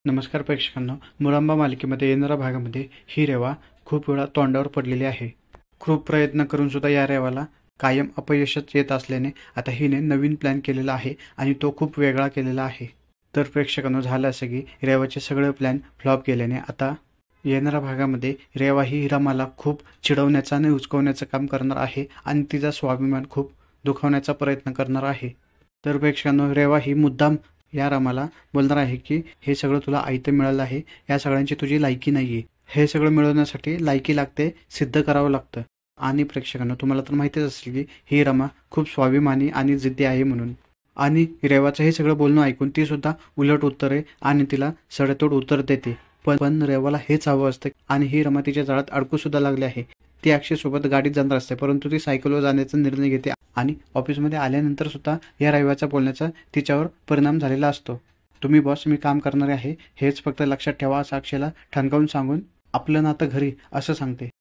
नमस्कार प्रेक्षकांनो, मुरंबा मालिकेमध्ये येणाऱ्या भागामध्ये ही रेवा खूप वेळा तोंडावर पडलेली आहे. खूप प्रयत्न करून सुद्धा या रेवाला कायम अपयशच येत असल्याने आता हिने नवीन प्लॅन केलेला आहे आणि तो खूप वेगळा केलेला आहे. तर प्रेक्षकांनो, झालं असं की रेवाचे सगळे प्लॅन फ्लॉप केल्याने आता येणाऱ्या भागामध्ये रेवा ही रमाला खूप चिडवण्याचं आणि उचकवण्याचं काम करणार आहे आणि तिचा स्वाभिमान खूप दुखावण्याचा प्रयत्न करणार आहे. तर प्रेक्षकांनो, रेवा ही मुद्दाम या रमाला बोलणार आहे की हे सगळं तुला आयतं मिळालं आहे, या सगळ्यांची तुझी लायकी नाही आहे. हे सगळं मिळवण्यासाठी लायकी लागते, सिद्ध करावं लागतं. आणि प्रेक्षकांनो, तुम्हाला तर माहितीच असेल की ही रमा खूप स्वाभिमानी आणि जिद्दी आहे म्हणून. आणि रेवाचं हे सगळं बोलणं ऐकून ती सुद्धा उलट उत्तरे आणि तिला सडेतोड उत्तर देते. पण रेवाला हेच हवं असतं आणि ही रमा तिच्या जाळ्यात अडकू सुद्धा लागली आहे. ती अक्षयसोबत गाडीत जाणार असते, परंतु ती सायकलवर जाण्याचा निर्णय घेते आणि ऑफिसमध्ये आल्यानंतर सुद्धा या रविवारचा बोलण्याचा तिच्यावर परिणाम झालेला असतो. तुम्ही बॉस, मी काम करणारे आहे हेच फक्त लक्षात ठेवा, असं अक्षयला ठणकावून सांगून आपलं नातं घरी असं सांगते.